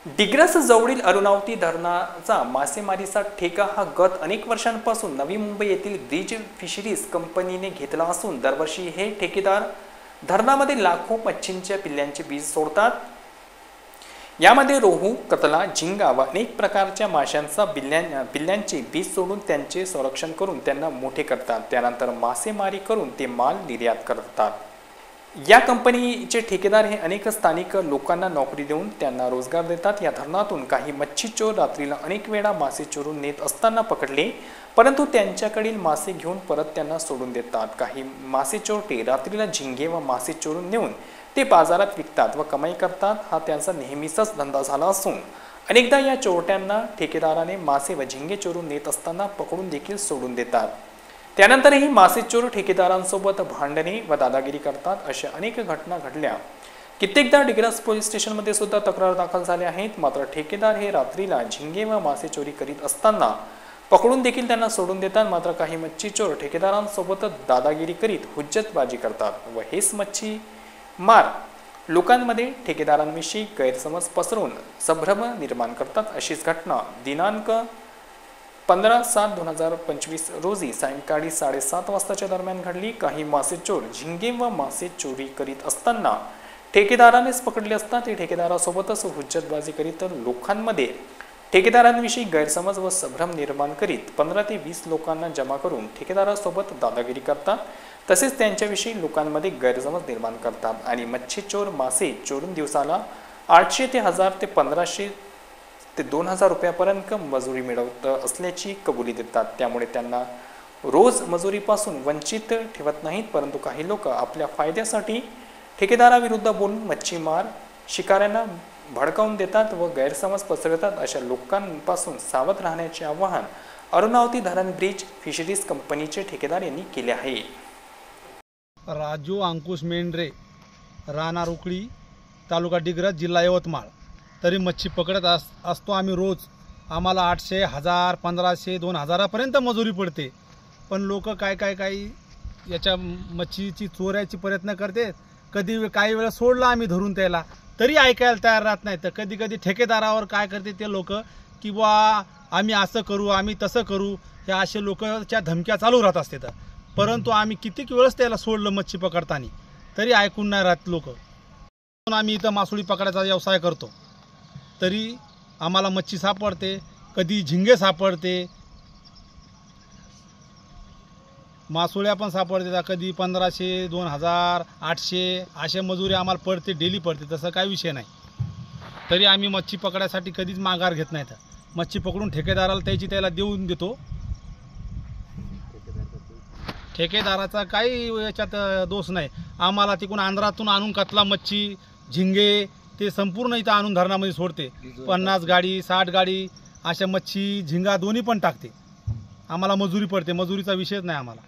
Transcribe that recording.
डिग्रस जवळील अरुणावती धरणाचा मासेमारीचा ठेका हा गत अनेक वर्षांपासून नवी मुंबई येथील ब्रिज फिशरीज कंपनीने घेतला असून दरवर्षी हे ठेकेदार धरणामध्ये लाखो मच्छींच्या पिल्लांचे बीज सोडतात। यामध्ये रोहू, कतला, झिंगा व अनेक प्रकारच्या माशांचा पिल्लांचे बीज सोडून त्यांचे संरक्षण करून त्यांना मोठे करतात। त्यानंतर मासेमारी करून ते माल निर्यात करतात। या कंपनीचे ठेकेदार हे अनेक स्थानिक लोकांना नोकरी देऊन त्यांना रोजगार देतात। या धरणातून काही मच्छी चोर रात्रीला अनेक वेळा मासे चोरून नेत असताना पकडले, परंतु त्यांच्याकडील मासे घेऊन परत त्यांना सोडून देतात। काही मासे चोरटे रात्रीला झिंगे व मासे चोरून नेऊन ते बाजारात विकतात व कमाई करतात। हा त्यांचा नेहमीचाच धंदा झाला असून अनेकदा या चोरट्यांना ठेकेदाराने मासे व झिंगे चोरून नेत असताना पकडून देखील सोडून देतात। त्यानंतरही मासे चोर ठेकेदारांसोबत भांडणे व दादागिरी करतात। अशा अनेक घटना घडल्या। कित्येकदा डिग्रस पोलीस स्टेशनमध्ये सुद्धा तक्रार दाखल झाल्या आहेत। मात्र ठेकेदार हे रात्रीला झिंगे व मासे चोरी करीत असताना पकडून देखील त्यांना सोडून देतात। मात्र काही मच्छी चोर ठेकेदारांसोबत दादागिरी करीत हुज्जतबाजी करतात व हेच मच्छी मार लोकांमध्ये ठेकेदारांविषयी गैरसमज पसरवून संभ्रम निर्माण करतात। अशीच घटना दिनांक 15/7/2025 रोजी सायंकाळी 7:30 वाजताच्या दरम्यान घडली। काही मासे चोर झिंगे व मासे चोरी करीत असताना ठेकेदारानेच पकडले असता ते ठेकेदारासोबतच हुज्जतबाजी करीत लोकांमध्ये ठेकेदारांविषयी गैरसमज व संभ्रम निर्माण करीत 15 ते 20 लोकांना जमा करून ठेकेदारासोबत दादागिरी करतात। तसेच त्यांच्याविषयी लोकांमध्ये गैरसमज निर्माण करतात आणि मच्छी चोर मासे चोरून दिवसाला 800 ते 1000 ते 1500 ते 2000 रुपयापर्यंत मजुरी मिळवत असल्याची कबुली देतात। त्यामुळे त्यांना रोज मजुरीपासून वंचित ठेवत नाहीत, परंतु काही लोक आपल्या फायद्यासाठी ठेकेदाराविरुद्ध बोलून मच्छीमार शिकाऱ्यांना भडकावून देतात व गैरसमज पसरवतात। अशा लोकांपासून सावध राहण्याचे आवाहन अरुणावती धरण ब्रिज फिशरीज कंपनीचे ठेकेदार यांनी केले आहे। राजू अंकुश मेंढरे, राहणार उकळी, तालुका डिग्रस, जिल्हा यवतमाळ। तरी मच्छी पकडत असतो आम्ही रोज। आम्हाला 800, 1000, 1500, 2000पर्यंत मजुरी पडते। पण लोक काही याच्या मच्छीची चोऱ्याची प्रयत्न करते। कधी काही वेळा सोडला आम्ही धरून त्याला तरी ऐकायला तयार राहत नाही। तर कधी ठेकेदारावर काय करते ते लोक की बा आम्ही असं करू, आम्ही तसं करू, हे असे लोकच्या धमक्या चालू राहत असतात। परंतु आम्ही कितीक वेळेस त्याला सोडलं मच्छी पकडताना तरी ऐकून नाही राहत लोक। आम्ही इथं मासोळी पकडायचा व्यवसाय करतो, तरी आम्हाला मच्छी सापडते, कधी झिंगे सापडते, मासोळ्या पण सापडते, कधी 1500, 2000, 800 अशा मजुरी आम्हाला पडते, डेली पडते। तसं काही विषय नाही। तरी आम्ही मच्छी पकडायसाठी कधीच माघार घेत नाही। मच्छी पकडून ठेकेदाराला त्याला देऊन देतो। ठेकेदाराचा काही याच्यात दोष नाही। आम्हाला तिकडून आंध्रातून आणून कतला मच्छी, झिंगे ते संपूर्ण इथं आणून धरणामध्ये सोडते। 50 गाडी, 60 गाडी अशा मच्छी, झिंगा दोन्ही पण टाकते। आम्हाला मजुरी पडते, मजुरीचा विषयच नाही आम्हाला।